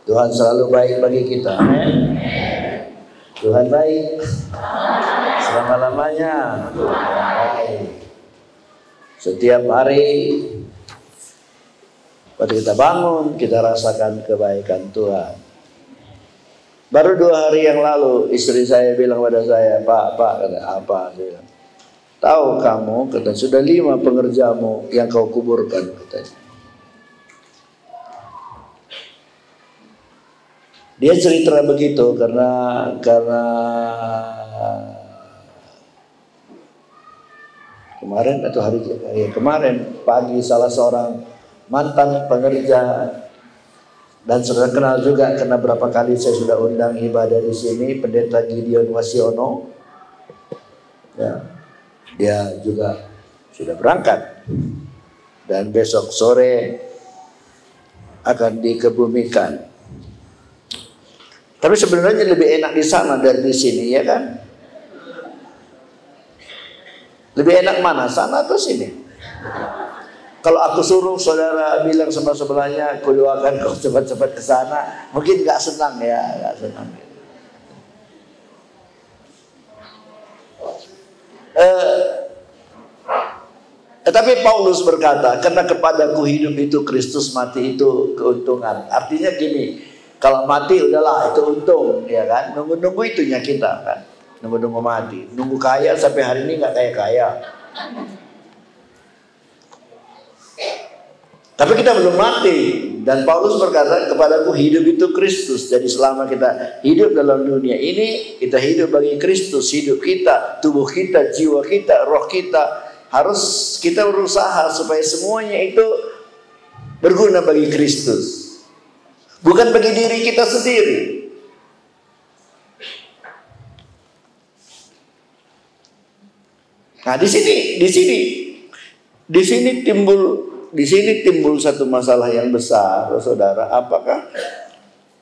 Tuhan selalu baik bagi kita. Amin. Tuhan baik selama-lamanya. Baik. Setiap hari pada kita bangun, kita rasakan kebaikan Tuhan. Baru 2 hari yang lalu istri saya bilang pada saya, Pak, kata, apa? Saya bilang, tahu kamu, kata, sudah 5 pengerjamu yang kau kuburkan, katanya. Dia cerita begitu karena kemarin pagi salah seorang mantan pengerja dan sudah kenal juga karena berapa kali saya sudah undang ibadah di sini, Pendeta Gideon Wasiono. Ya, dia juga sudah berangkat dan besok sore akan dikebumikan. Tapi sebenarnya lebih enak di sana dari di sini, ya kan? Lebih enak mana, sana atau sini? Kalau aku suruh saudara bilang sama sebelahnya, aku doakan kau cepat-cepat ke sana, mungkin nggak senang ya, nggak senang. Tetapi Paulus berkata, karena kepadaku hidup itu Kristus, mati itu keuntungan. Artinya gini. Kalau mati udahlah itu untung, ya kan? Nunggu-nunggu itunya kita kan, nunggu-nunggu mati, nunggu kaya sampai hari ini nggak kaya-kaya. Tapi kita belum mati, dan Paulus berkata kepadaku hidup itu Kristus. Jadi selama kita hidup dalam dunia ini, kita hidup bagi Kristus. Hidup kita, tubuh kita, jiwa kita, roh kita, harus kita berusaha supaya semuanya itu berguna bagi Kristus. Bukan bagi diri kita sendiri. Nah, di sini timbul satu masalah yang besar, saudara. Apakah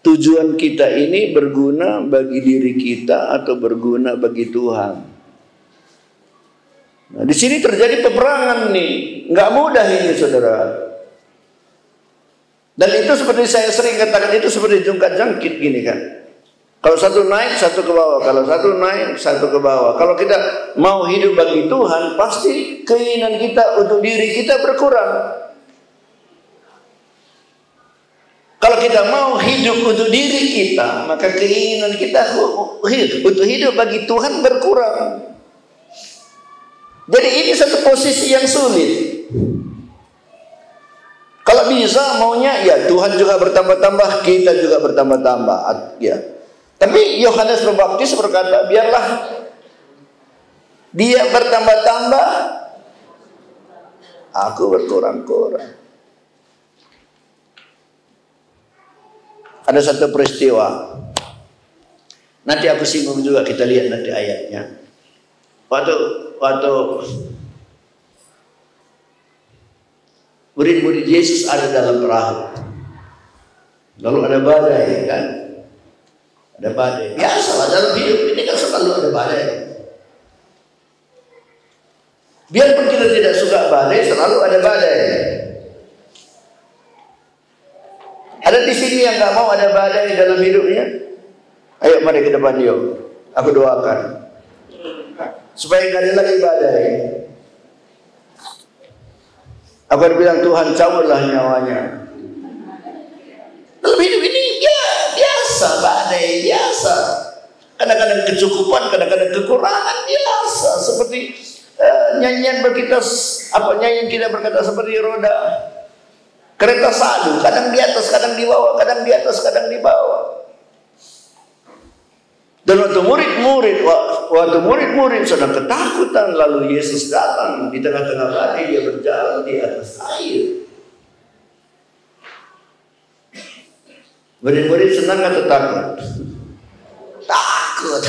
tujuan kita ini berguna bagi diri kita atau berguna bagi Tuhan? Nah, di sini terjadi peperangan nih, nggak mudah ini, saudara. Dan itu seperti saya sering katakan, itu seperti jungkat-jangkit gini kan. Kalau satu naik, satu ke bawah. Kalau satu naik, satu ke bawah. Kalau kita mau hidup bagi Tuhan, pasti keinginan kita untuk diri kita berkurang. Kalau kita mau hidup untuk diri kita, maka keinginan kita untuk hidup bagi Tuhan berkurang. Jadi ini satu posisi yang sulit. Kalau bisa maunya ya Tuhan juga bertambah-tambah, kita juga bertambah-tambah, ya. Tapi Yohanes Pembaptis berkata, biarlah dia bertambah-tambah, aku berkurang-kurang. Ada satu peristiwa, nanti aku singgung juga, kita lihat nanti ayatnya. Waktu murid-murid Yesus ada dalam perahu, lalu ada badai kan, ada badai. Biasalah dalam hidup ini kan selalu ada badai. Biarpun kita tidak suka badai, selalu ada badai. Ada di sini yang nggak mau ada badai dalam hidupnya? Ayo mari ke depan yuk, aku doakan supaya nggak ada lagi badai. Aku akan bilang, Tuhan cabutlah nyawanya. Dalam hidup ini biasa, badai biasa. Kadang-kadang kecukupan, kadang-kadang kekurangan biasa. Seperti nyanyian kita berkata seperti roda kereta salju, kadang di atas, kadang di bawah, kadang di atas, kadang di bawah. Dan waktu murid-murid sedang ketakutan, lalu Yesus datang di tengah-tengah badai, dia berjalan di atas air. Murid-murid senang atau takut? Takut.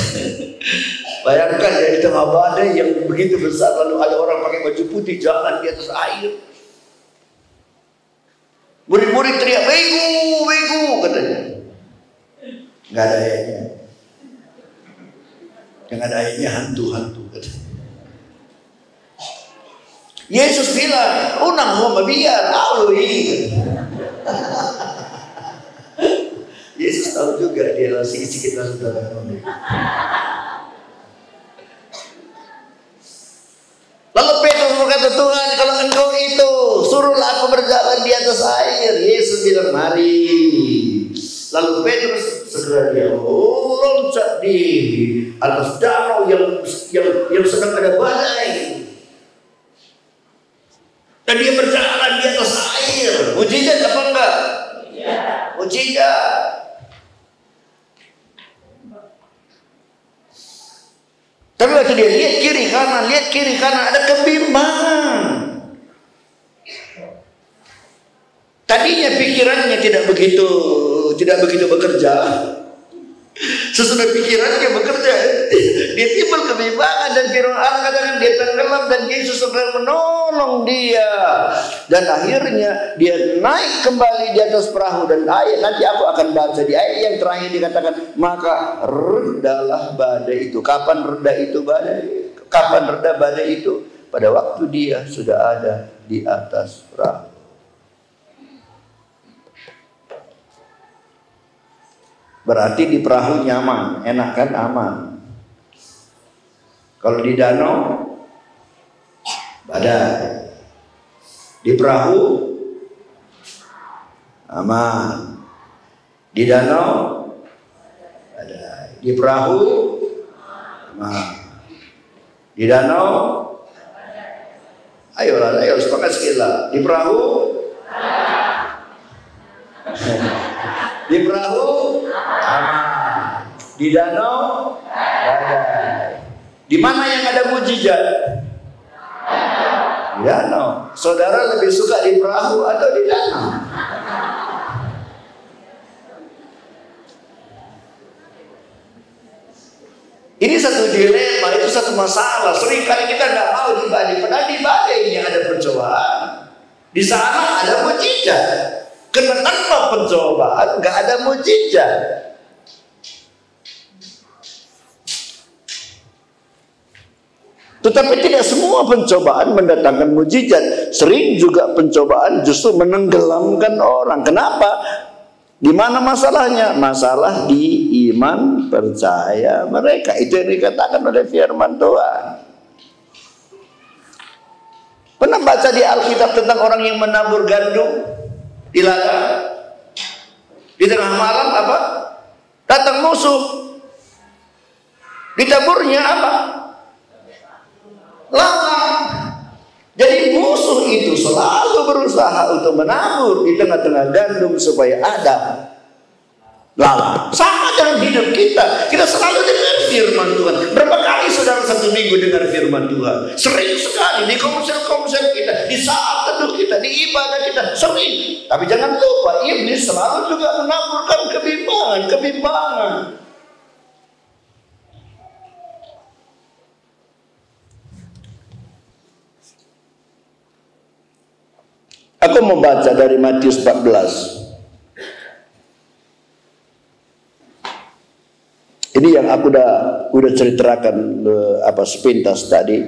Bayangkan ya, di tengah badai yang begitu besar, lalu ada orang pakai baju putih jalan di atas air. Murid-murid teriak, "Begu, begu," katanya. Nggak ada ayatnya. Yang ada ayatnya hantu-hantu katanya. Yesus bilang, "Unang homa biar, aului." tahu juga dia isi kita saudara. Lalu Petrus berkata, Tuhan kalau engkau itu, suruhlah aku berjalan di atas air. Yesus bilang, mari. Lalu Petrus segera dia loncat di atas danau yang sedang ada badai. Dan dia berjalan di atas air. Mujizat apa enggak? Mujizat. Tapi waktu dia lihat kiri kanan ada kebimbangan. Tadinya pikirannya tidak begitu bekerja. Sesudah pikirannya bekerja, dia timbul kebimbangan dan firman Allah katakan dia tenggelam dan Yesus segera menolong dia. Dan akhirnya dia naik kembali di atas perahu dan ayat nanti aku akan baca di ayat yang terakhir dikatakan maka redalah badai itu. Kapan reda itu badai? Kapan reda badai itu? Pada waktu dia sudah ada di atas perahu. Berarti di perahu nyaman, enak kan, aman. Kalau di danau badai. Di perahu aman. Di danau badai. Di perahu aman. Di danau ayo sepakat sekali lah. Di perahu di perahu aman. Di danau badai. Di mana yang ada mujizat? Di danau. Saudara lebih suka di perahu atau di danau? Ini satu dilema, itu satu masalah. Seringkali kita nggak mau di badai, padahal di badai ini ada pencobaan. Di sana ada mujizat. Karena tanpa pencobaan nggak ada mujizat. Tetapi tidak semua pencobaan mendatangkan mujizat. Sering juga pencobaan justru menenggelamkan orang. Kenapa? Di mana masalahnya? Masalah di iman percaya mereka. Itu yang dikatakan oleh firman Tuhan. Pernah baca di Alkitab tentang orang yang menabur gandum di ladang? Di tengah malam apa? Datang musuh. Ditaburnya apa? Lalat. Jadi musuh itu selalu berusaha untuk menabur di tengah-tengah gandum supaya ada lalat. Sama dalam hidup kita. Kita selalu dengar firman Tuhan. Berapa kali saudara satu minggu dengar firman Tuhan? Sering sekali di komsel-komsel kita, di saat teduh kita, di ibadah kita, sering. Tapi jangan lupa, iblis selalu juga menaburkan kebimbangan. Aku membaca dari Matius 14. Ini yang aku udah ceritakan sepintas tadi.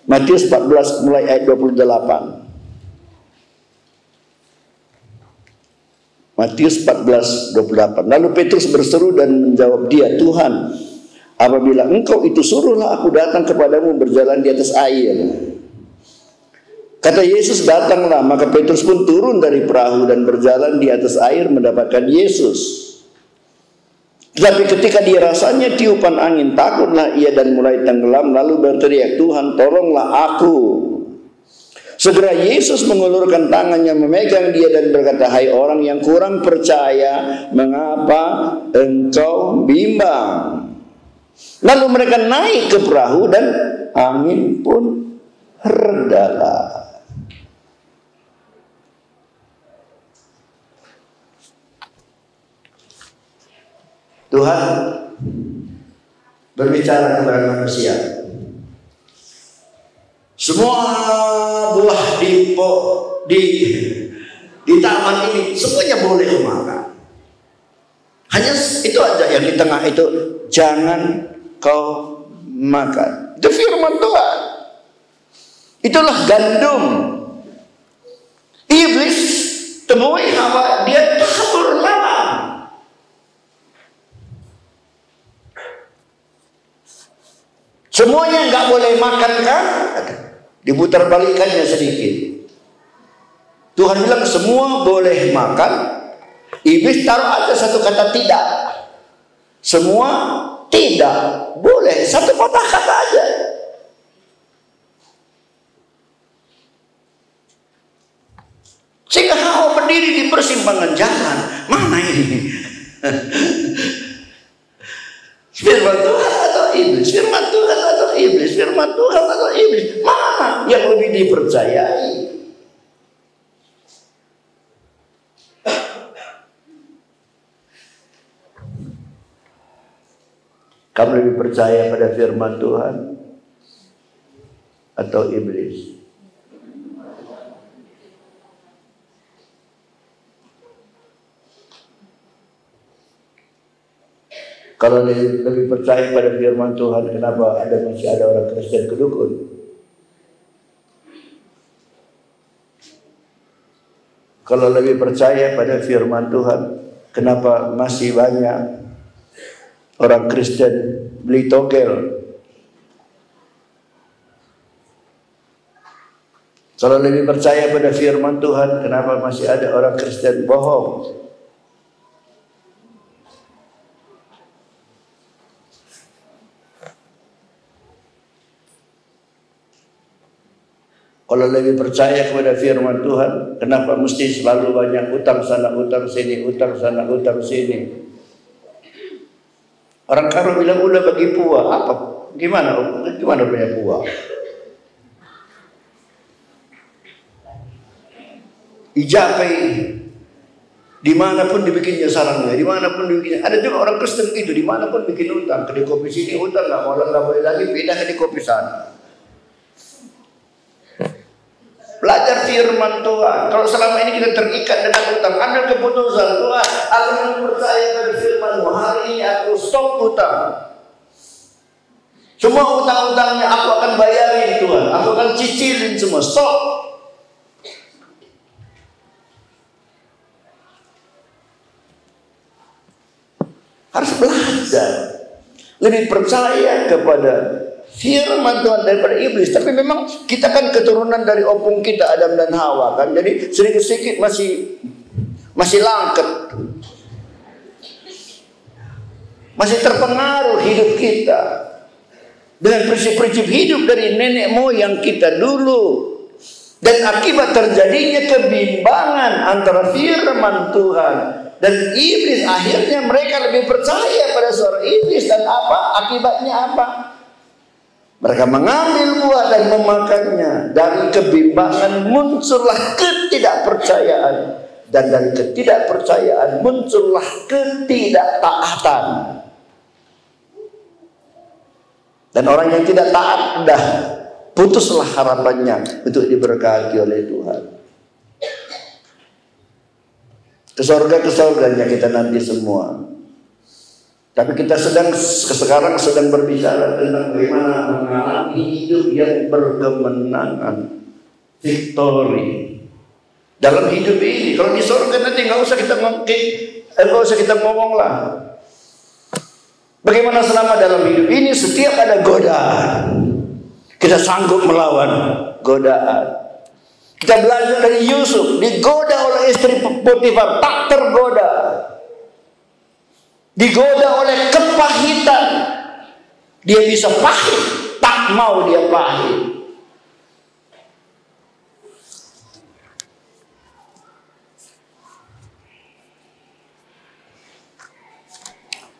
Matius 14 mulai ayat 28. Matius 14:28. Lalu Petrus berseru dan menjawab dia, Tuhan, apabila engkau itu suruhlah aku datang kepadamu berjalan di atas air. Kata Yesus, datanglah. Maka Petrus pun turun dari perahu dan berjalan di atas air mendapatkan Yesus. Tetapi ketika dia rasanya tiupan angin, takutlah ia dan mulai tenggelam, lalu berteriak, Tuhan tolonglah aku. Segera Yesus mengulurkan tangannya memegang dia dan berkata, hai orang yang kurang percaya, mengapa engkau bimbang? Lalu mereka naik ke perahu dan angin pun redalah. Tuhan berbicara kepada manusia. Semua buah di taman ini semuanya boleh dimakan. Hanya itu aja yang di tengah itu jangan kau makan. Itu firman Tuhan. Itulah gandum. Iblis temui Hawa, dia tabur lalat. Semuanya nggak boleh makan kan? Diputar balikannya sedikit. Tuhan bilang semua boleh makan. Iblis taruh aja satu kata tidak. Semua tidak boleh. Satu patah kata aja. Sehingga Hawa berdiri di persimpangan jalan. Mana ini? Firman Tuhan atau iblis? Firman Tuhan atau iblis? Firman Tuhan atau iblis? Mana yang lebih dipercayai? Kamu lebih percaya pada firman Tuhan atau iblis? Kalau lebih percaya pada firman Tuhan, kenapa masih ada orang Kristen kedukun? Kalau lebih percaya pada firman Tuhan, kenapa masih banyak orang Kristen beli togel? Kalau lebih percaya pada firman Tuhan, kenapa masih ada orang Kristen bohong? Kalau lebih percaya kepada firman Tuhan, kenapa mesti selalu banyak utang sana, utang sini, utang sana, utang sini? Orang karo bilang udah bagi puah, apa? Gimana punya puah? Ijapai, dimanapun dibikinnya sarangnya, dimanapun dibikinnya. Ada juga orang Kristen itu, dimanapun bikin utang. Kedai kopi sini utang, nggak boleh lagi pindah ke kopi sana. Belajar firman Tuhan. Kalau selama ini kita terikat dengan utang, ambil keputusan, Tuhan, aku percaya pada firman-Mu. Hari ini aku stop utang. Semua utang-utangnya aku akan bayarin, Tuhan. Aku akan cicilin semua. Stop. Harus belajar. Lebih percaya kepada firman Tuhan daripada iblis. Tapi memang kita kan keturunan dari opung kita, Adam dan Hawa kan. Jadi sedikit-sedikit masih langket. Masih terpengaruh hidup kita dengan prinsip-prinsip hidup dari nenek moyang kita dulu. Dan akibat terjadinya kebimbangan antara firman Tuhan dan iblis, akhirnya mereka lebih percaya pada suara iblis. Dan apa? Akibatnya apa? Mereka mengambil buah dan memakannya. Dari kebimbangan muncullah ketidakpercayaan. Dan dari ketidakpercayaan muncullah ketidaktaatan. Dan orang yang tidak taat, dah putuslah harapannya untuk diberkati oleh Tuhan. Ke surga-surganya kita nanti semua. Tapi kita sekarang sedang berbicara tentang bagaimana mengalami hidup yang berkemenangan, victory dalam hidup ini. Kalau di surga nanti nggak usah kita ngomong lah. Bagaimana selama dalam hidup ini setiap ada godaan, kita sanggup melawan godaan. Kita belajar dari Yusuf, digoda oleh istri Potifar, tak tergoda. Digoda oleh kepahitan, dia bisa pahit, tak mau dia pahit.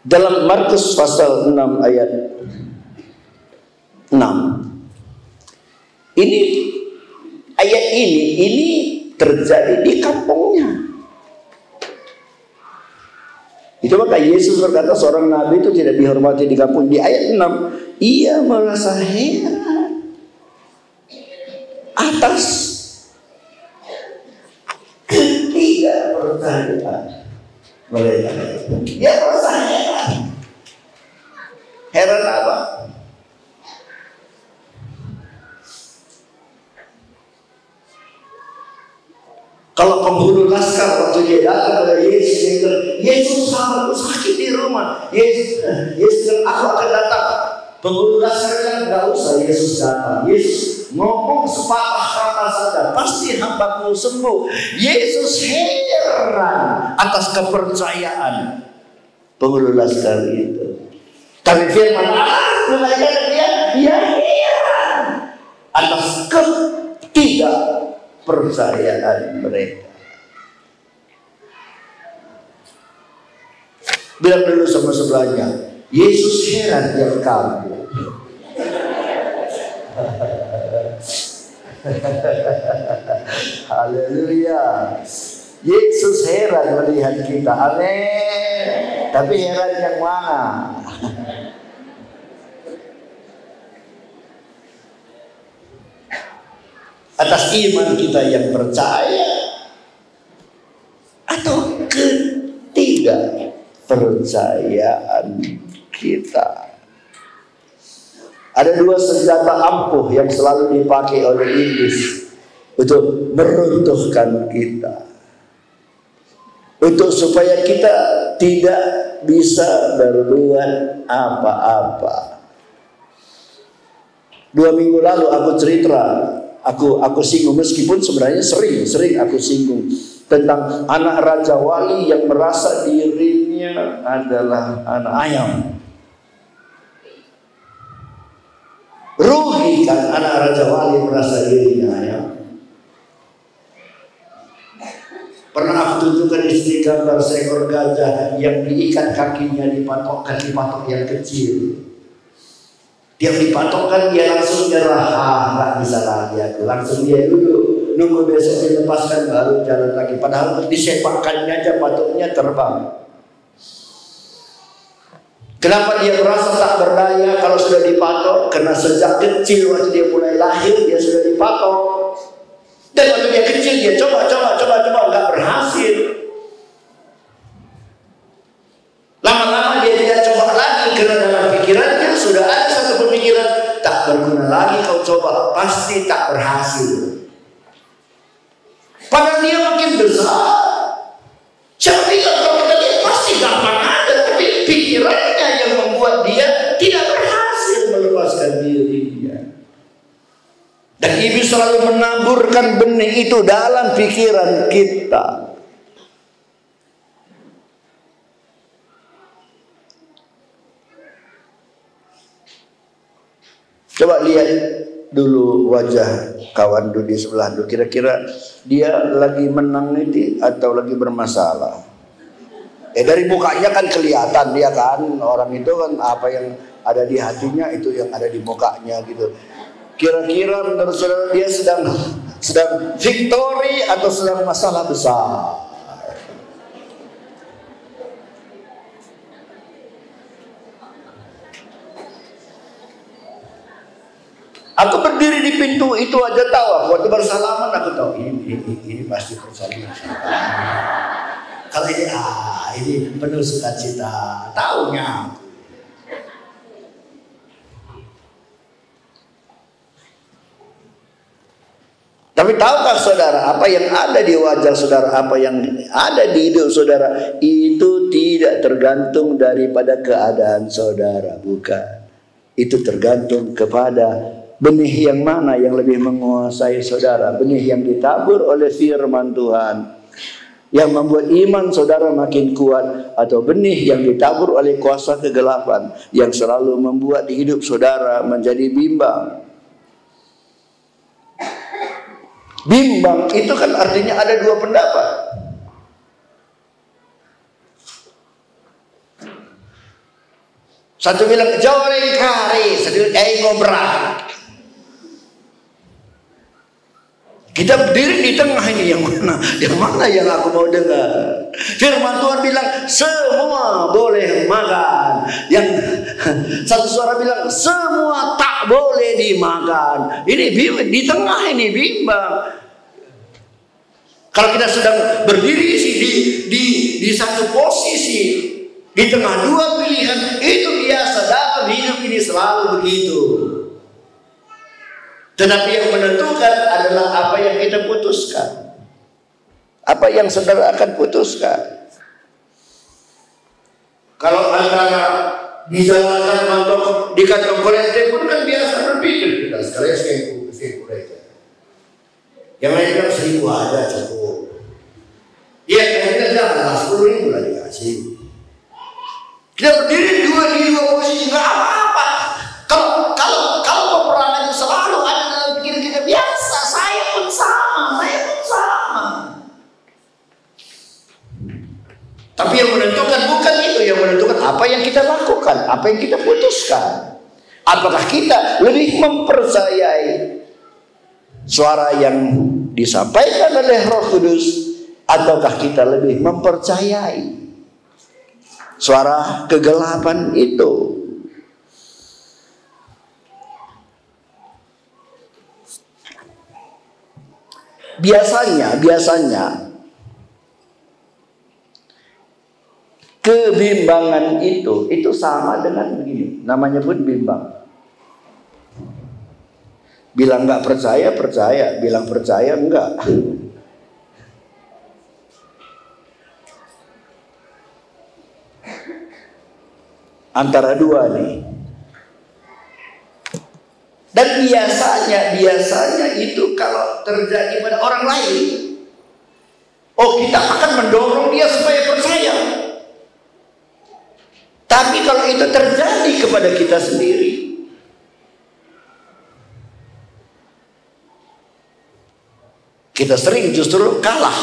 Dalam Markus pasal 6 ayat 6, ayat ini terjadi di kampungnya. Itu maka Yesus berkata seorang nabi itu tidak dihormati di kampung. Di ayat 6, ia merasa heran atas ketidakpercayaan mereka. Dia merasa heran. Heran apa? Kalau penghulu laskar waktu dia datang kepada Yesus, dia bilang, Yesus, sahabatku sakit di rumah. Yesus bilang, aku akan datang. Penghulu lasarnya nggak usah Yesus datang. Yesus ngomong sepatah kata saja, pasti hambaku sembuh. Yesus heran atas kepercayaan penghulu lasar itu. Tapi firman Allah mengatakan dia heran atas ketidakpercayaan mereka. Bilang dulu sama sebelahnya, Yesus heran yang kamu. Haleluya. Yesus heran melihat kita. Amin. Tapi heran yang mana? Atas iman kita yang percaya atau ketidakpercayaan kita. Ada dua senjata ampuh yang selalu dipakai oleh iblis untuk meruntuhkan kita, untuk supaya kita tidak bisa berbuat apa-apa. 2 minggu lalu aku cerita, aku singgung, meskipun sebenarnya sering aku singgung tentang anak Raja Wali yang merasa dirinya adalah anak ayam. Rugi kan anak Raja Wali merasa dirinya ayam. Pernah aku tunjukkan istri gambar seekor gajah yang diikat kakinya, dipatokkan di patok yang kecil. Dia dipatokkan, dia langsung nyerah. Nggak bisa lagi aku. Langsung dia dulu nunggu besok dilepaskan baru jalan lagi. Padahal disepakkannya aja patoknya terbang. Kenapa dia merasa tak berdaya kalau sudah dipatok? Karena sejak kecil waktu dia mulai lahir dia sudah dipatok. Dan waktu dia kecil dia coba nggak berhasil. Lama-lama dia tidak coba lagi karena dalam pikirannya sudah ada satu pemikiran, tak berguna lagi kau coba, pasti tak berhasil. Padahal dia makin besar. Siapa bilang kalau kita lihat pasti gampang ada, tapi pikirannya yang membuat dia tidak berhasil melepaskan dirinya. Dan iblis selalu menaburkan benih itu dalam pikiran kita. Coba lihat dulu wajah kawan di sebelah dulu. Kira-kira dia lagi menang itu atau lagi bermasalah? Dari mukanya kan kelihatan dia kan, orang itu kan apa yang ada di hatinya itu yang ada di mukanya gitu. Kira-kira menurut saudara dia sedang victory atau sedang masalah besar? Aku berdiri di pintu itu aja tahu. Waktu bersalaman aku tahu ini pasti persalinan. Kalau ini penuh sukacita, taunya. Tapi tahukah saudara, apa yang ada di wajah saudara, apa yang ada di hidup saudara, itu tidak tergantung daripada keadaan saudara, bukan. Itu tergantung kepada benih yang mana yang lebih menguasai saudara. Benih yang ditabur oleh firman Tuhan yang membuat iman saudara makin kuat, atau benih yang ditabur oleh kuasa kegelapan yang selalu membuat hidup saudara menjadi bimbang. Bimbang itu kan artinya ada dua pendapat. Satu bilang joreng kari, satu ngobrak. Kita berdiri di tengah ini, yang mana yang aku mau dengar? Firman Tuhan bilang semua boleh makan. Yang satu suara bilang semua tak boleh dimakan. Ini bimbang, di tengah ini bimbang. Kalau kita sedang berdiri di satu posisi, di tengah dua pilihan, itu biasa dalam hidup ini selalu begitu. Tetapi yang menentukan adalah apa yang kita putuskan. Apa yang saudara akan putuskan. Kalau antara dijalankan di kantong kolektif pun kan biasa berpikir kita sekalian 1.000 aja. Yang lain kan 1.000 aja cukup. Iya, kita janganlah 10.000 lah dikasih. Kita berdiri di dua posisi nggak apa-apa. Kalau peperangan itu selalu ada dalam pikiran kita biasa. Saya pun sama. Tapi yang menentukan bukan itu, yang menentukan apa yang kita lakukan, apa yang kita putuskan. Apakah kita lebih mempercayai suara yang disampaikan oleh Roh Kudus, ataukah kita lebih mempercayai suara kegelapan itu? Biasanya kebimbangan itu sama dengan begini, namanya pun bimbang. Bilang nggak percaya, bilang percaya enggak. Antara dua nih. Dan biasanya itu kalau terjadi pada orang lain, kita akan mendorong dia supaya percaya. Tapi kalau itu terjadi kepada kita sendiri, kita sering justru kalah.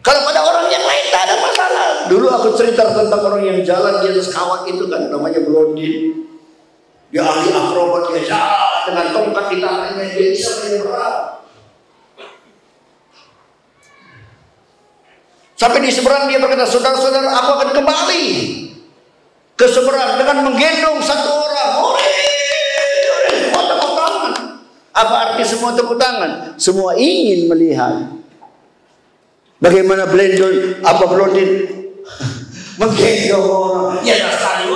Kalau pada orang yang lain tak ada masalah. Dulu aku cerita tentang orang yang jalan di atas kawat itu kan, namanya Blondin. Dia ahli akrobat, dia jalan dengan tongkat di tangannya, dia bisa menyeberang. Sampai di seberang dia berkata, saudara-saudara, aku akan kembali ke seberang dengan menggendong satu orang. Semua tepuk tangan. Apa arti semua tepuk tangan? Semua ingin melihat bagaimana Blondin menggendong orang. Ya sekali.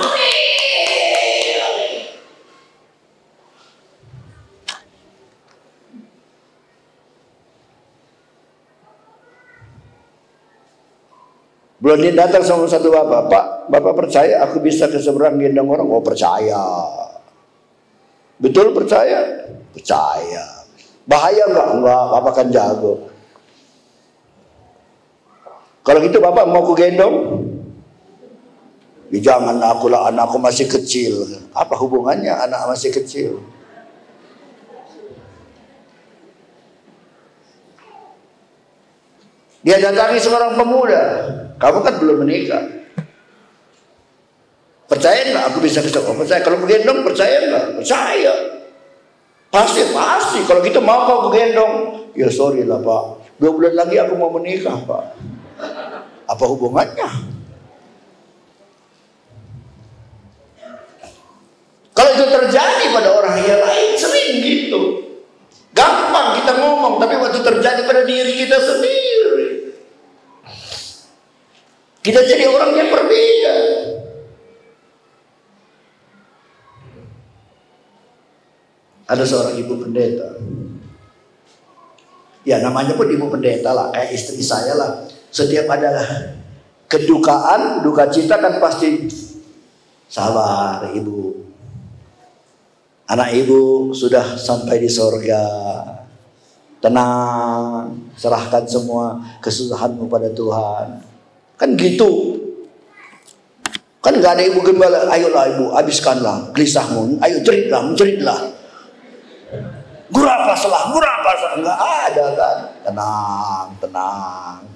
Blondin datang sama satu bapak, Pak, bapak percaya aku bisa ke seberang gendong orang? Oh percaya. Betul percaya? Percaya. Bahaya enggak? Enggak, bapak kan jago. Kalau gitu bapak mau ku gendong? Ya, jangan aku lah, anakku masih kecil. Apa hubungannya anak masih kecil? Dia datangi seorang pemuda. Kamu kan belum menikah. Percaya nggak aku bisa kesana? Percaya. Kalau gendong percaya nggak? Percaya. Pasti. Kalau gitu mau kau gendong? Ya sorry lah Pak. 2 bulan lagi aku mau menikah Pak. Apa hubungannya? Kalau itu terjadi pada orang yang lain sering gitu. Gampang kita ngomong, tapi waktu terjadi pada diri kita sendiri, kita jadi orang yang berbeda. Ada seorang ibu pendeta. Ya namanya pun ibu pendeta lah, kayak istri saya lah. Setiap ada kedukaan, duka cita kan pasti sabar ibu. Anak ibu sudah sampai di sorga. Tenang, serahkan semua kesusahanmu pada Tuhan. Kan gitu. Kan gak ada ibu gembala, ayolah ibu, habiskanlah gelisahmu, ayo jeritlah. Gurapaslah, enggak ada kan. Tenang.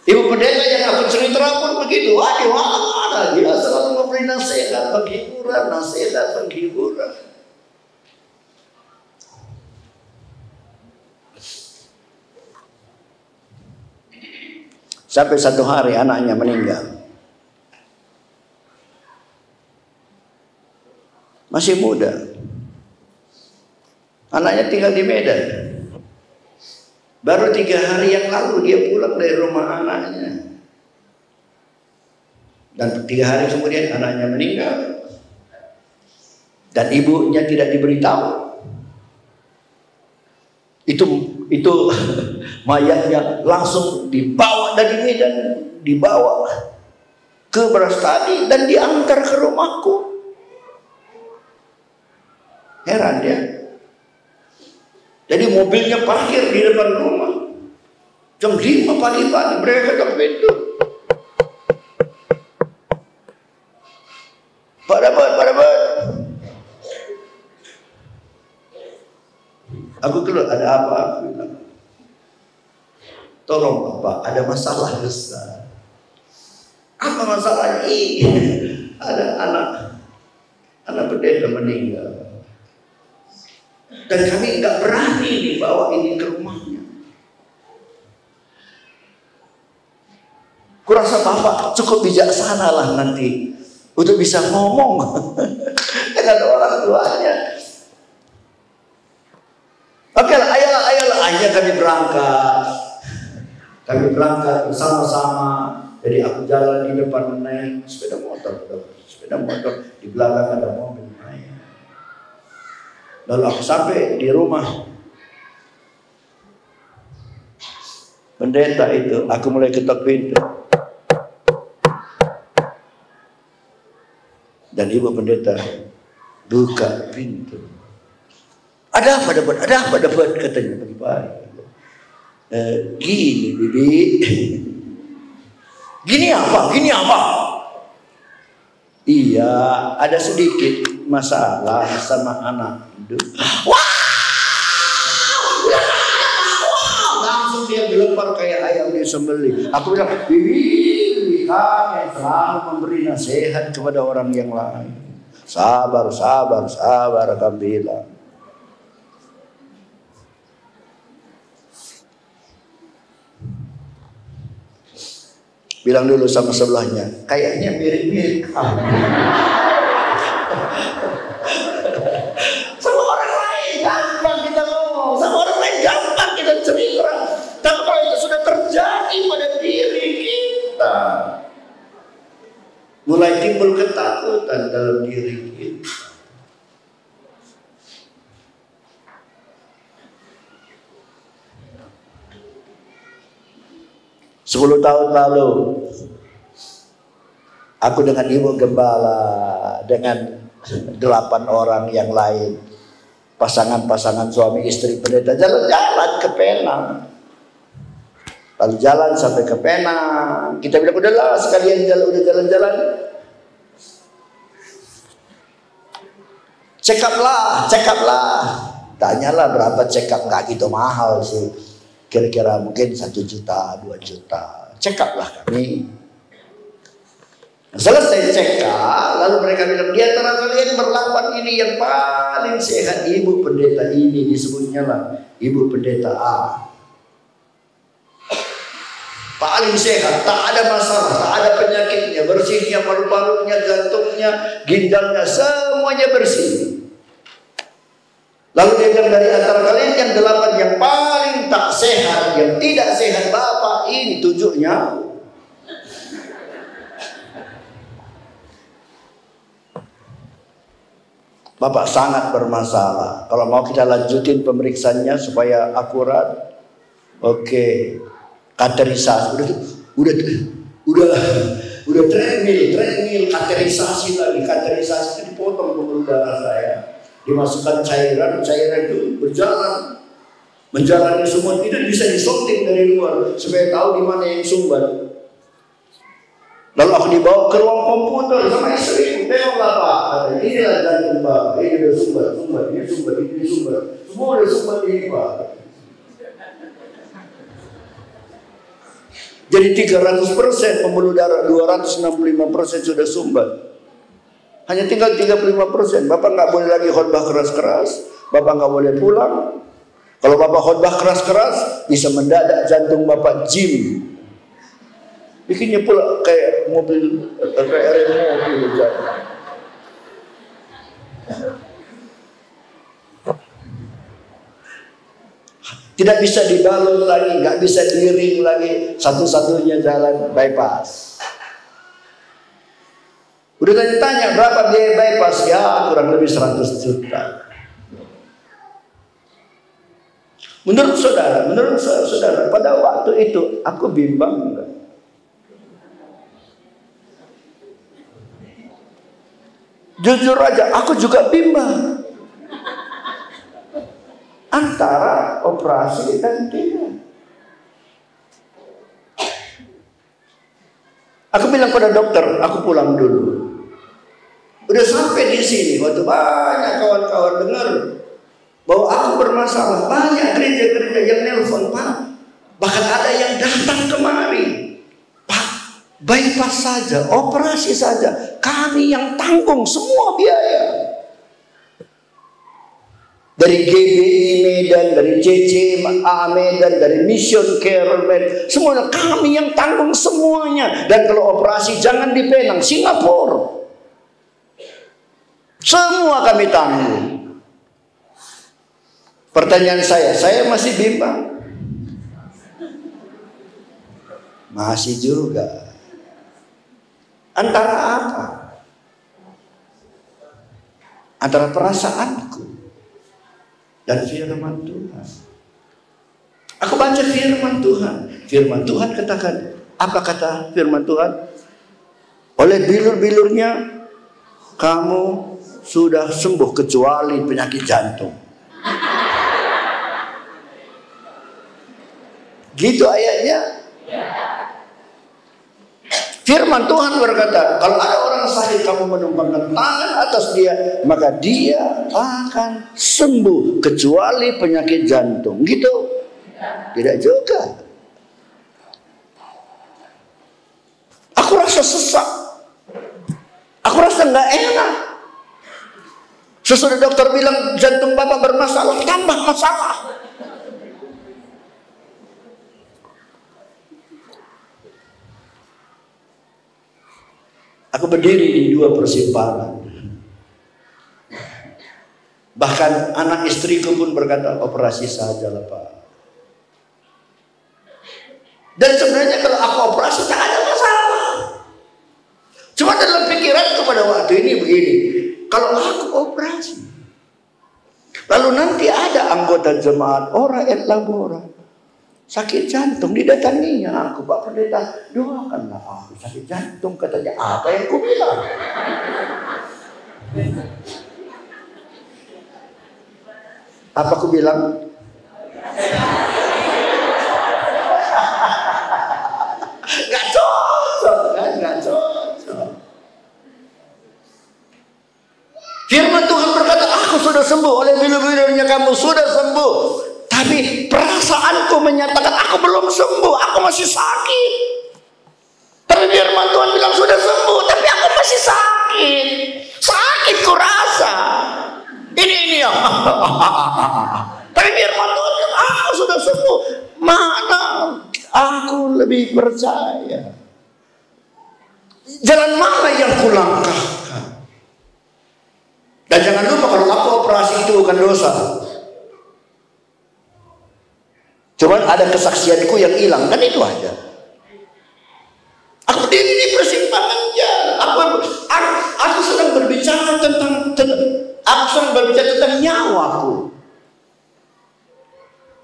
Ibu pendeta yang aku cerita pun begitu. Aduh, mana dia selalu memberi nasihat penghiburan. Sampai satu hari anaknya meninggal. Masih muda. Anaknya tinggal di Medan. Baru 3 hari yang lalu dia pulang dari rumah anaknya. Dan 3 hari kemudian anaknya meninggal. Dan ibunya tidak diberitahu. Itu mayatnya langsung dibawa dari Medan, dibawa ke Brastadi dan diantar ke rumahku. Heran ya. Jadi mobilnya parkir di depan rumah. Jam 5 pagi-pagi mereka ketok pintu. Pak Dapat. Aku keluar, ada apa? Aku bilang, tolong Bapak, ada masalah besar. Apa masalahnya? Ada anak pendeta meninggal. Dan kami nggak berani dibawa ini ke rumahnya. Kurasa Bapak cukup bijaksana lah nanti untuk bisa ngomong dengan orang tuanya. Oke lah, ayolah. Akhirnya kami berangkat bersama-sama. Jadi aku jalan di depan naik sepeda motor, di belakang ada mobil naik. Lalu aku sampai di rumah pendeta itu, aku mulai ketok pintu. Dan ibu pendeta buka pintu. Ada apa dapat katanya pagi-pagi. Gini bibi. Gini apa? Iya, ada sedikit masalah sama anak itu. Wah! Langsung dia gelempar kayak ayam disembelih. Aku bilang, bibi, kami selalu memberi nasihat kepada orang yang lain. Sabar, kami bilang. Bilang dulu sama sebelahnya, kayaknya mirip-mirip kamu. Sama orang lain gampang kita ngomong, sama orang lain gampang kita cerita. Tapi kalau itu sudah terjadi pada diri kita, mulai timbul ketakutan dalam diri kita. 10 tahun lalu aku dengan ibu gembala, dengan 8 orang yang lain, pasangan-pasangan suami istri pendeta, jalan-jalan ke Penang. Lalu jalan sampai ke Penang, kita bilang udahlah sekalian udah jalan-jalan, check up lah. Tanyalah berapa check up, nggak gitu mahal sih. Kira-kira mungkin 1 juta, 2 juta. Check up lah kami. Selesai check up, lalu mereka bilang, di antara kalian berlakuan ini yang paling sehat ibu pendeta ini, disebutnya lah ibu pendeta A. Paling sehat, tak ada masalah, tak ada penyakitnya, bersihnya paru-parunya, jantungnya, ginjalnya, semuanya bersih. Lalu dia bilang, dari antara kalian yang 8 yang paling tak sehat, yang tidak sehat, Bapak ini tunjuknya. Bapak sangat bermasalah. Kalau mau kita lanjutin pemeriksaannya supaya akurat, oke. Katerisasi, udah treadmill, katerisasi lagi. Katerisasi itu dipotong pembuluh darah saya. Dimasukkan cairan itu berjalan, menjalani semua, tidak bisa disorting dari luar supaya tahu di mana yang sumbat. Lalu aku dibawa ke ruang komputer sama istri, tengoklah Pak, inilah jantung Pak, ini udah sumbat, ini sumbat, semua udah sumbat ini Pak. Jadi 300% pembuluh darah, 265% sudah sumbat. Hanya tinggal 35%. Bapak nggak boleh lagi khotbah keras-keras. Bapak nggak boleh pulang. Kalau Bapak khotbah keras-keras, bisa mendadak jantung Bapak jim. Bikinnya pula kayak mobil, kayak rem mobil. Tidak bisa dibalon lagi, nggak bisa diring lagi. Satu-satunya jalan bypass. Udah tanya berapa biaya bypass? Ya kurang lebih 100 juta. Menurut saudara pada waktu itu aku bimbang enggak? Jujur aja, aku juga bimbang antara operasi dan tidak. Aku bilang pada dokter, aku pulang dulu. Udah sampai di sini, waktu banyak kawan-kawan dengar bahwa aku bermasalah, banyak gereja-gereja yang nelpon, Pak. Bahkan ada yang datang kemari, Pak, bypass saja, operasi saja, kami yang tanggung semua biaya. Dari GBI Medan, dari CCA Medan, dari Mission Care Medan, semuanya kami yang tanggung semuanya. Dan kalau operasi jangan di Penang, Singapura, semua kami tanggung. Pertanyaan saya masih bimbang. Masih juga. Antara apa? Antara perasaanku dan firman Tuhan. Aku baca firman Tuhan. Firman Tuhan katakan, apa kata firman Tuhan? Oleh bilur-bilurnya kamu sudah sembuh kecuali penyakit jantung. Gitu ayatnya. Firman Tuhan berkata, kalau ada orang sakit kamu menumpangkan tangan atas dia, maka dia akan sembuh kecuali penyakit jantung. Gitu? Tidak juga. Aku rasa sesak. Aku rasa nggak enak. Sesudah dokter bilang jantung bapak bermasalah, tambah masalah. Aku berdiri di dua persimpangan. Bahkan anak istriku pun berkata, operasi saja lah Pak. Dan sebenarnya kalau aku operasi tak ada masalah. Cuma dalam pikiranku pada waktu ini begini, kalau aku operasi, lalu nanti ada anggota jemaat ora et labora, sakit jantung, didatanginya aku, Pak Pendeta, doakanlah aku sakit jantung, katanya. Apa yang ku bilang? Apa ku bilang? Gak cocok kan? Gak cocok. Firman Tuhan berkata, aku sudah sembuh, oleh bilur-bilurnya kamu sudah sembuh. Tapi perasaanku menyatakan aku belum sembuh, aku masih sakit. Tapi firman Tuhan bilang sudah sembuh, tapi aku masih sakit. Sakit ku rasa. Ini ya. Tapi firman Tuhan bilang aku sudah sembuh. Mana aku lebih percaya? Jalan mana yang kulangkahkan? Dan jangan lupa kalau aku operasi itu bukan dosa. Cuman ada kesaksianku yang hilang, kan itu aja. Aku berdiri di persimpangan jalan. Aku sedang berbicara tentang nyawaku.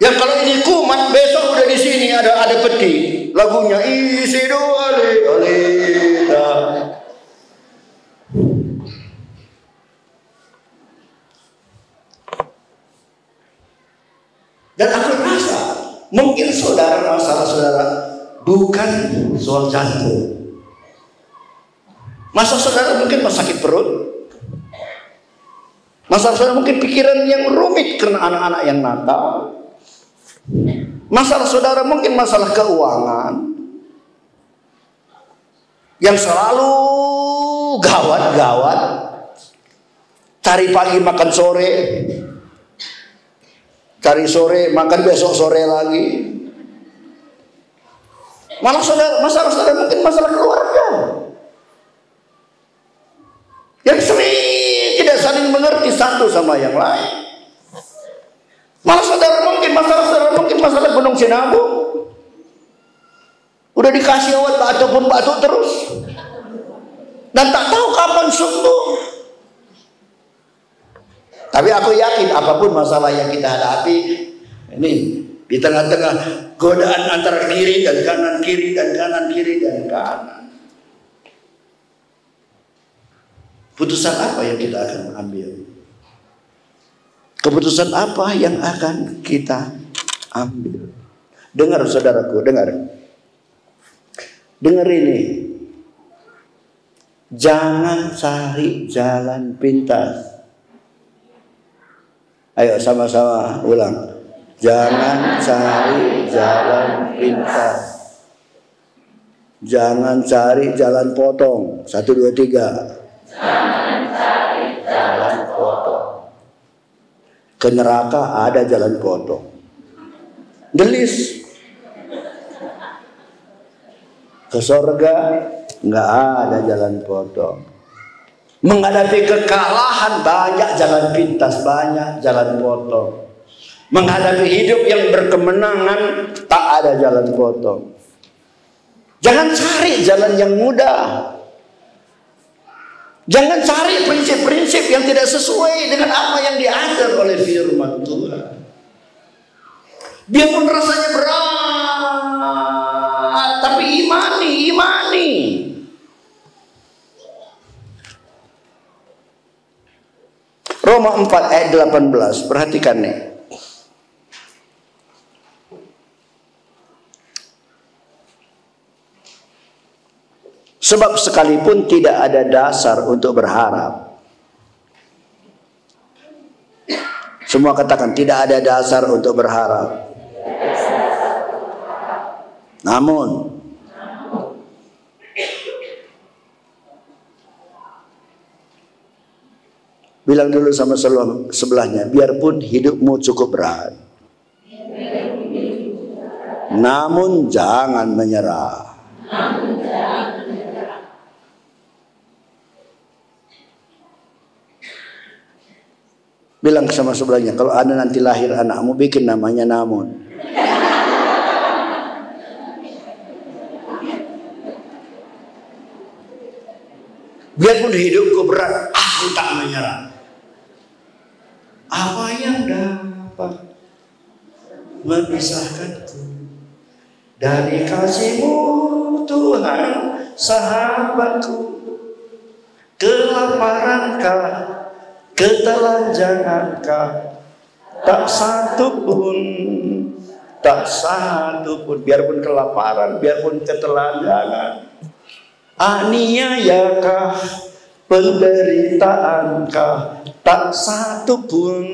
Yang kalau ini kumat, besok udah di sini ada peti. Lagunya isi doa alita. Dan aku rasa mungkin masalah saudara bukan soal jantung. Masalah saudara mungkin sakit perut. Masalah saudara mungkin pikiran yang rumit karena anak-anak yang nakal. Masalah saudara mungkin masalah keuangan yang selalu gawat-gawat. Cari pagi makan sore, cari sore makan besok sore lagi. Masalah saudara mungkin masalah keluarga yang sering tidak saling mengerti satu sama yang lain. Masalah saudara mungkin masalah Gunung Sinabung. Udah dikasih obat batuk terus dan tak tahu kapan sembuh. Tapi aku yakin apapun masalah yang kita hadapi ini, di tengah-tengah godaan antara kiri dan kanan, kiri dan kanan, kiri dan kanan, Putusan apa yang kita akan ambil? Keputusan apa yang akan kita ambil? Dengar saudaraku, dengar. Dengar ini. Jangan cari jalan pintas. Ayo sama-sama ulang. Jangan cari jalan pintas. Jangan cari jalan potong. 1, 2, 3. Jangan cari jalan potong. Ke neraka ada jalan potong. Gelis. Ke surga nggak ada jalan potong. Menghadapi kekalahan banyak jalan pintas, banyak jalan potong. Menghadapi hidup yang berkemenangan tak ada jalan potong. Jangan cari jalan yang mudah. Jangan cari prinsip-prinsip yang tidak sesuai dengan apa yang diajar oleh firman Tuhan. Biarpun rasanya berat, tapi imani. Roma 4 ayat 18, perhatikan nih. Sebab sekalipun tidak ada dasar untuk berharap. Semua katakan, tidak ada dasar untuk berharap. Namun bilang dulu sama sebelahnya, biarpun hidupmu cukup berat, namun jangan menyerah. Bilang sama sebelahnya, kalau Anda nanti lahir anakmu, bikin namanya Namun. Biarpun hidupku berat, aku tak menyerah. Apa yang dapat memisahkanku dari kasih-Mu, Tuhan, sahabatku? Kelaparankah, ketelanjangankah? Tak satu pun, biarpun kelaparan, biarpun ketelanjangan, aniayakah, penderitaankah? Tak satu pun.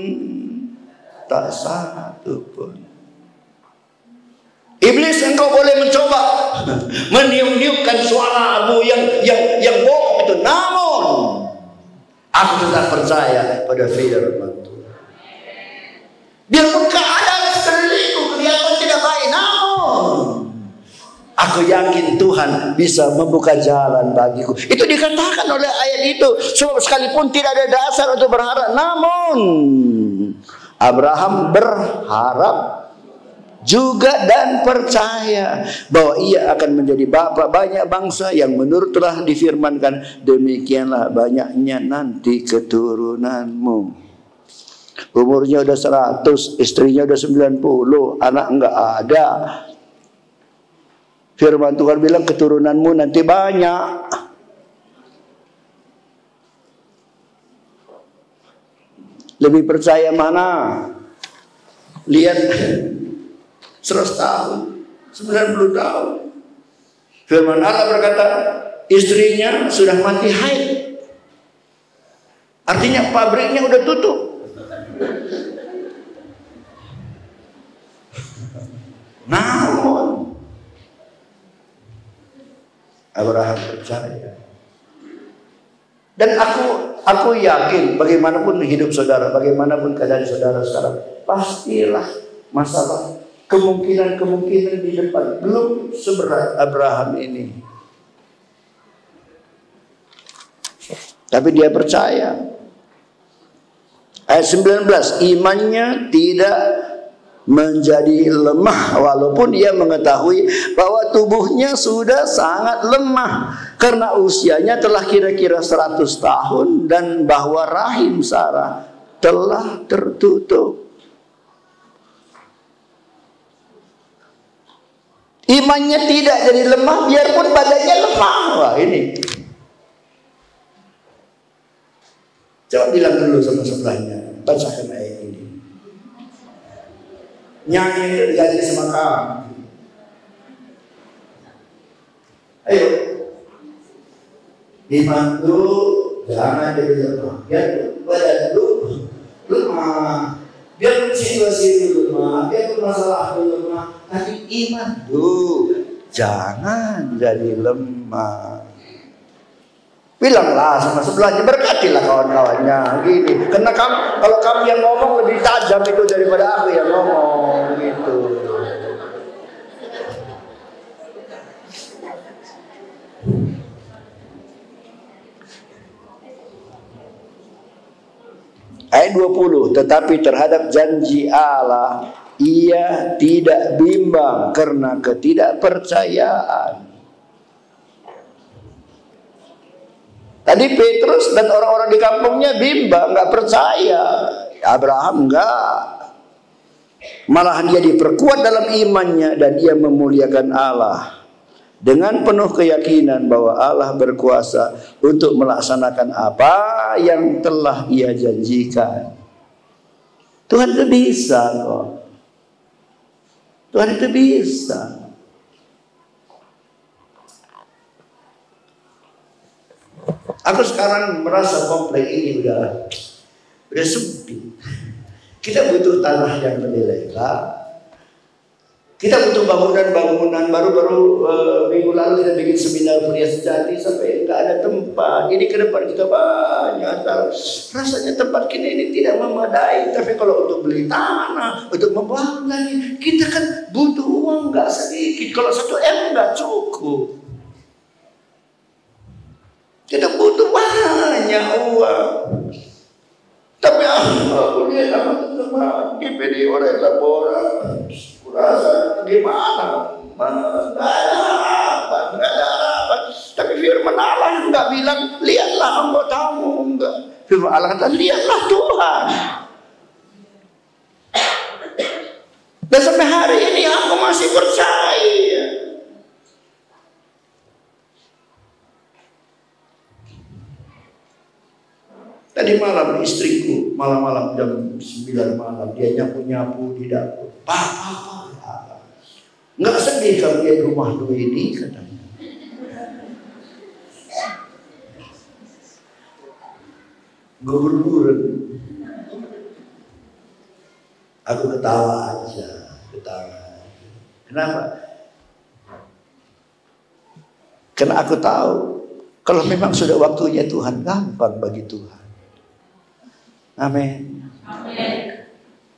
Iblis, engkau boleh mencoba meniup-niupkan suaramu yang bohong itu, namun aku tetap percaya pada firman Tuhan. Biarpun keadaan sekelilingku kelihatan tidak baik, namun aku yakin Tuhan bisa membuka jalan bagiku. Itu dikatakan oleh ayat itu. Sebab sekalipun tidak ada dasar untuk berharap, namun Abraham berharap juga dan percaya bahwa ia akan menjadi bapa banyak bangsa, yang menurut telah difirmankan, demikianlah banyaknya nanti keturunanmu. Umurnya udah 100, istrinya udah 90, anak enggak ada. Firman Tuhan bilang keturunanmu nanti banyak. Lebih percaya mana? Lihat 100 tahun, 90 tahun. Firman Allah berkata, istrinya sudah mati haid. Artinya pabriknya udah tutup. Namun Abraham percaya. Dan aku yakin bagaimanapun hidup saudara, bagaimanapun keadaan saudara sekarang, pastilah masalah, kemungkinan di depan belum seberat Abraham ini. Tapi dia percaya. Ayat 19, imannya tidak menjadi lemah walaupun dia mengetahui bahwa tubuhnya sudah sangat lemah karena usianya telah kira-kira 100 tahun dan bahwa rahim Sarah telah tertutup. Imannya tidak jadi lemah biarpun badannya lemah. Wah, ini Coba bilang dulu sama sebelahnya, bacakan ayat ini. Nyanyi itu diganti sama kamu. Ayo. Dimantu, jangan dibilang biar badan lu lemah, biar situasi dulu lemah, biar masalah dulu lemah. Tapi iman tuh jangan jadi lemah. Bilanglah sama sebelahnya, berkatilah kawan-kawannya gini. Karena kalau kamu yang ngomong lebih tajam itu daripada aku yang ngomong gitu. Ayat 20, tetapi terhadap janji Allah ia tidak bimbang karena ketidakpercayaan. Tadi Petrus dan orang-orang di kampungnya bimbang, nggak percaya. Abraham enggak. Malahan dia diperkuat dalam imannya dan ia memuliakan Allah dengan penuh keyakinan bahwa Allah berkuasa untuk melaksanakan apa yang telah ia janjikan. Tuhan itu bisa kok. Tuhan itu bisa. Aku sekarang merasa komplek ini udah sempit. Kita butuh tanah yang lebih lebar. Kita butuh bangunan-bangunan. Baru-baru minggu lalu kita bikin seminar Pria Sejati sampai nggak ada tempat. Ini ke depan kita banyak. Rasanya tempat kita ini tidak memadai. Tapi kalau untuk beli tanah, untuk membangun lagi, kita kan butuh uang nggak sedikit. Kalau 1 M nggak cukup. Kita butuh banyak uang. Tapi aku lihat teman-teman GPD orang laporan, kurasa gimana? Nggak ada harapan. Tapi firman Allah nggak bilang lihatlah anggotamu, enggak. Firman Allah kata lihatlah Tuhan. Dan sampai hari ini aku masih percaya. Tadi malam istriku, malam-malam jam 9 malam dia nyapu-nyapu di dapur. Papa, nggak sedih kalau dia di rumah dua ini katanya. Gubernur. Aku ketawa aja, ketawa. Kenapa? Karena aku tahu kalau memang sudah waktunya Tuhan, gampang bagi Tuhan. Amin. Amin.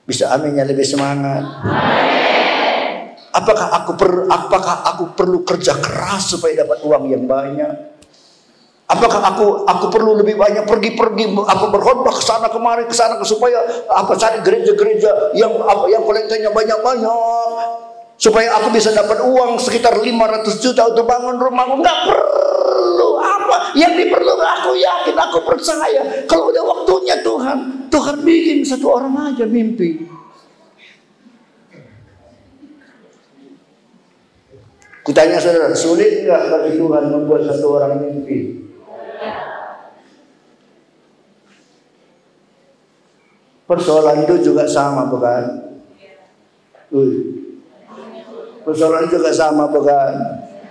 Bisa aminnya lebih semangat. Amin. Apakah aku perlu kerja keras supaya dapat uang yang banyak? Apakah aku perlu lebih banyak pergi-pergi, aku berkhotbah ke sana kemari supaya cari gereja-gereja yang kolektanya banyak-banyak supaya aku bisa dapat uang sekitar 500 juta untuk bangun rumah? Enggak perlu. Apa yang diperlukan? Aku yakin, aku percaya kalau udah waktunya Tuhan bikin satu orang aja mimpi. Kutanya saudara, sulit nggak bagi Tuhan membuat satu orang mimpi? Persoalan itu juga sama bukan? Persoalan juga sama bukan?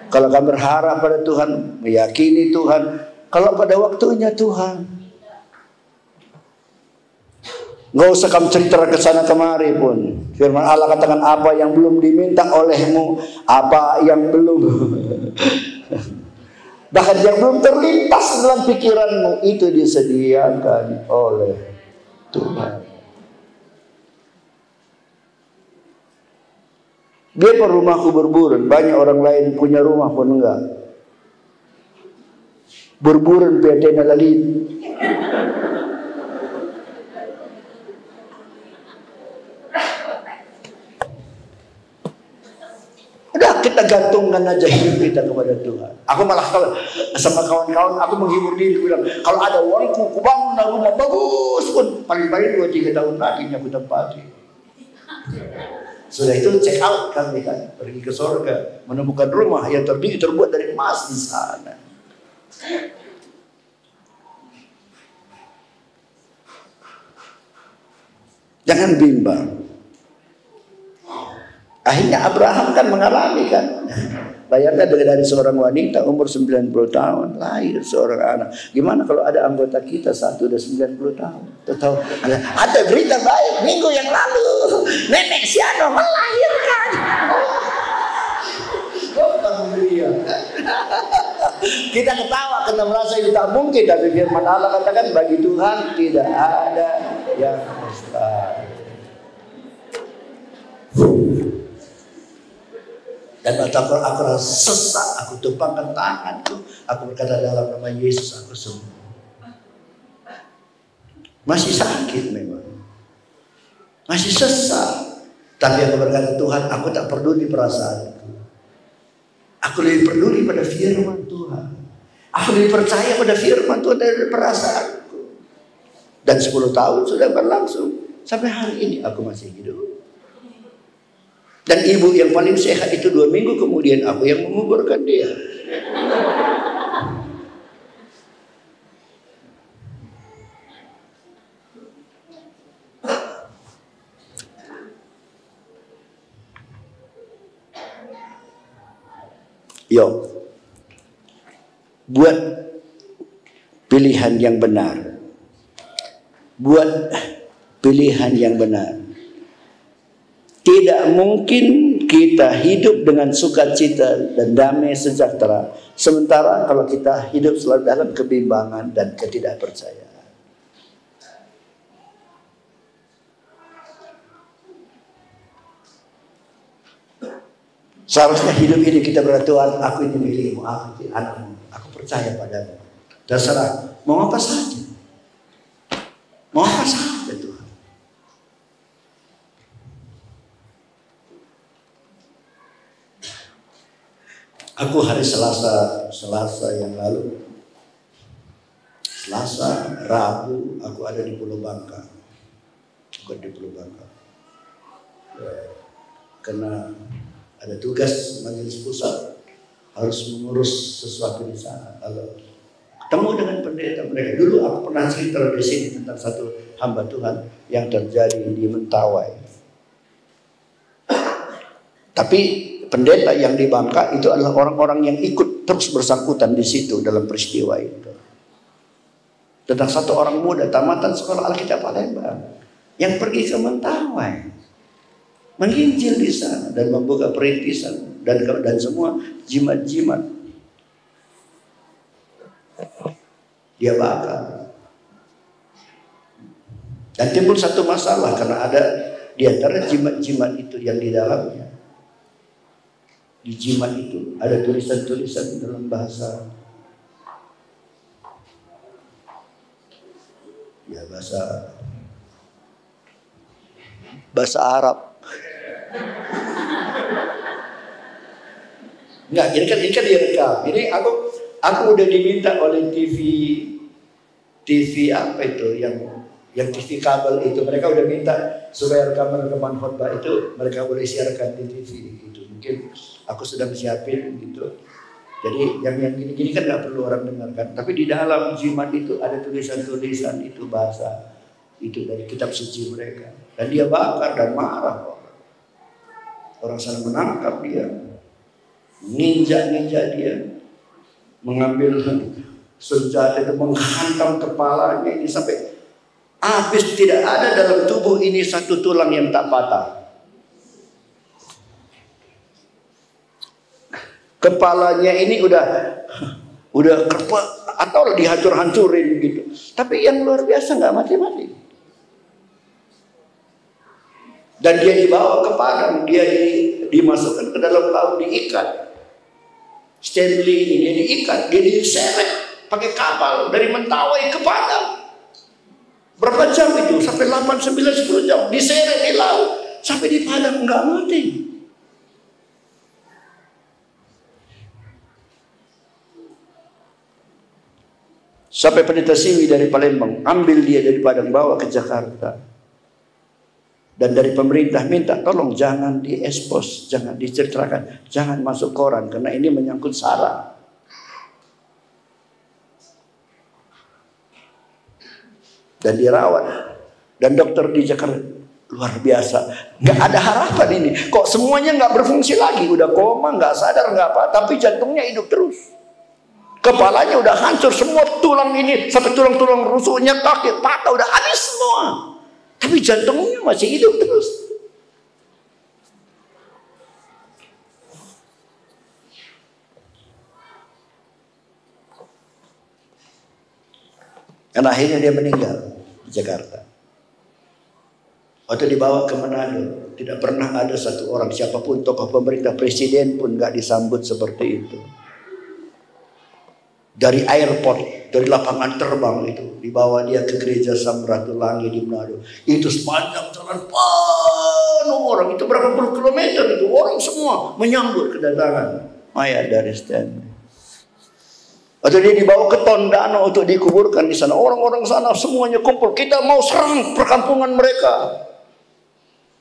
Kalau kamu berharap pada Tuhan, meyakini Tuhan, kalau pada waktunya Tuhan, nggak usah kamu cerita ke sana kemari pun. Firman Allah katakan apa yang belum diminta olehmu, apa yang belum, bahkan yang belum terlintas dalam pikiranmu itu disediakan oleh Tuhan. Biar rumahku berburan, banyak orang lain punya rumah pun enggak. Berburan piadena lalit. Udah kita gantungkan aja hidup kita kepada Tuhan. Aku malah sama kawan-kawan aku menghibur diri bilang, kalau ada uangku, aku bangun rumah bagus pun paling-paling 2-3 tahun lagi aku tempati. Sudah itu check out kami kan, pergi ke surga, menemukan rumah yang terbuat dari emas di sana. Jangan bimbang. Akhirnya Abraham kan mengalami kan. Bayangkan dari seorang wanita umur 90 tahun lahir seorang anak. Gimana kalau ada anggota kita satu udah 90 tahun? Tahu ada berita baik minggu yang lalu, nenek Siano melahirkan. Kita ketawa karena merasa itu tak mungkin, tapi firman Allah katakan bagi Tuhan tidak ada yang mustahil. Dan aku rasa sesak, aku tumpangkan tanganku, aku berkata dalam nama Yesus aku sembuh. Masih sakit memang, masih sesak, tapi aku berkata Tuhan, aku tak peduli perasaanku. Aku lebih peduli pada firman Tuhan. Aku lebih percaya pada firman Tuhan dari perasaanku. Dan 10 tahun sudah berlangsung sampai hari ini aku masih hidup. Dan ibu yang paling sehat itu 2 minggu kemudian aku yang menguburkan dia. Yo, buat pilihan yang benar. Buat pilihan yang benar. Tidak mungkin kita hidup dengan sukacita dan damai sejahtera, sementara kalau kita hidup selalu dalam kebimbangan dan ketidakpercayaan. Seharusnya hidup ini kita berkata, Tuhan, aku ini milikmu, aku ini anakmu, aku percaya padamu. Terserah, mau apa saja. Mau apa saja Tuhan. Aku hari Selasa yang lalu, Selasa, Rabu, aku ada di Pulau Bangka. Karena ada tugas majelis pusat, harus mengurus sesuatu di sana. Kalau ketemu dengan pendeta mereka, dulu aku pernah cerita di sini tentang satu hamba Tuhan yang terjadi di Mentawai. Tapi pendeta yang di Bangka itu adalah orang-orang yang ikut terus bersangkutan di situ dalam peristiwa itu. Tentang satu orang muda tamatan sekolah Alkitab Palembang yang pergi ke Mentawai, menginjil di sana dan membuka perintisan dan semua jimat-jimat dia bakar. Dan timbul satu masalah karena ada di antara jimat-jimat itu yang di dalamnya, di jimat itu ada tulisan-tulisan dalam bahasa Arab. Enggak, ini kan direkam. Ini aku udah diminta oleh TV apa itu yang TV kabel itu, mereka udah minta supaya rekaman khotbah itu mereka boleh siarkan di TV gitu. Mungkin aku sedang siapin gitu. Jadi yang gini-gini kan nggak perlu orang dengarkan. Tapi di dalam jimat itu ada tulisan-tulisan itu bahasa itu dari kitab suci mereka. Dan dia bakar dan marah. Orang sana menangkap dia, ninja dia, mengambil senjata itu menghantam kepalanya ini sampai habis, tidak ada dalam tubuh ini satu tulang yang tak patah. Kepalanya ini udah kerpa atau dihancur-hancurin gitu. Tapi yang luar biasa nggak mati-mati. Dan dia dibawa ke Padang, dia dimasukkan ke dalam laut, diikat. Stanley ini dia diikat, dia diseret pakai kapal dari Mentawai ke Padang. Berapa jam itu? Sampai 8, 9, 10 jam diseret di laut sampai di Padang nggak mati. Sampai pendeta Siwi dari Palembang ambil dia dari Padang bawa ke Jakarta. Dan dari pemerintah minta tolong jangan diekspos, jangan diceritakan, jangan masuk koran karena ini menyangkut SARA. Dan dirawat. Dan dokter di Jakarta Luar biasa. Nggak ada harapan ini. Kok semuanya nggak berfungsi lagi? Udah koma, nggak sadar, nggak apa. Tapi jantungnya hidup terus. Kepalanya udah hancur. Semua tulang ini, sampai tulang-tulang rusuknya, kaki, patah, udah habis semua. Tapi jantungnya masih hidup terus. Dan akhirnya dia meninggal di Jakarta. Waktu dibawa ke Manado, tidak pernah ada satu orang, siapapun tokoh pemerintah, presiden pun nggak disambut seperti itu. Dari airport, dari lapangan terbang itu, dibawa dia ke gereja Samratulangi di Manado. Itu sepanjang jalan penuh orang, itu berapa puluh kilometer itu, orang semua menyambut kedatangan mayat dari Stanley. Waktu dia dibawa ke Tondano untuk dikuburkan di sana, orang-orang sana semuanya kumpul. Kita mau serang perkampungan mereka,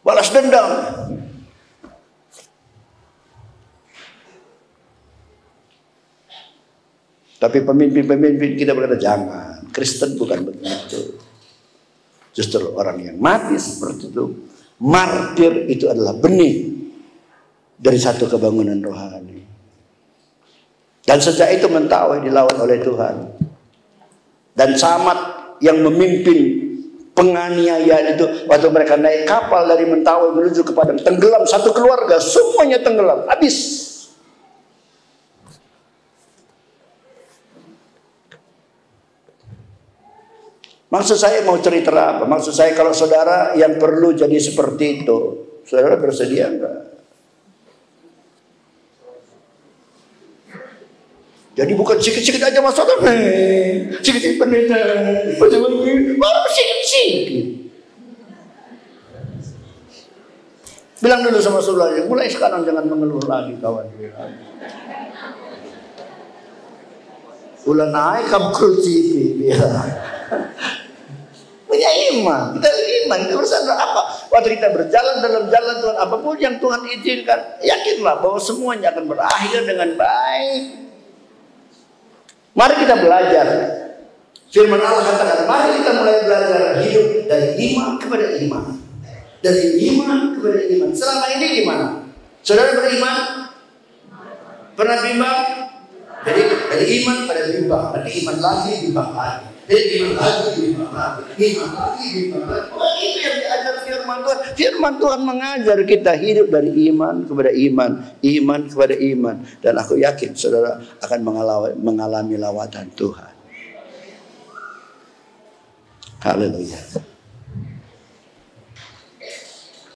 balas dendam. Tapi pemimpin-pemimpin kita berkata, jangan, Kristen bukan begitu. Justru orang yang mati seperti itu, martir itu adalah benih dari satu kebangunan rohani. Dan sejak itu Mentawai dilawan oleh Tuhan. Dan Samad yang memimpin penganiayaan itu, waktu mereka naik kapal dari Mentawai menuju ke Padang, tenggelam satu keluarga, semuanya tenggelam, habis. Maksud saya mau cerita apa? Maksud saya kalau saudara yang perlu jadi seperti itu, saudara bersedia enggak? Jadi bukan sikit-sikit aja masalah, sikit-sikit pendeta, baru sikit-sikit. Bilang dulu sama saudaranya, mulai sekarang jangan mengeluh lagi kawan. Ulah naik kamu krucipi, punya iman, kita bersandar apa? Waktu kita berjalan dalam jalan Tuhan, apapun yang Tuhan izinkan, yakinlah bahwa semuanya akan berakhir dengan baik. Mari kita belajar. Firman Allah katakan, mari kita mulai belajar hidup dari iman kepada iman. Dari iman kepada iman. Selama ini gimana? Saudara beriman? Pernah bimbang? Jadi dari iman pada bimbang. Nanti iman lagi, bimbang lagi. Dari iman lagi, bimbang lagi. Iman lagi, bimbang lagi. Oh, itu yang diajar firman Tuhan. Firman Tuhan mengajar kita hidup dari iman kepada iman. Iman kepada iman. Dan aku yakin saudara akan mengalami lawatan Tuhan. Haleluya.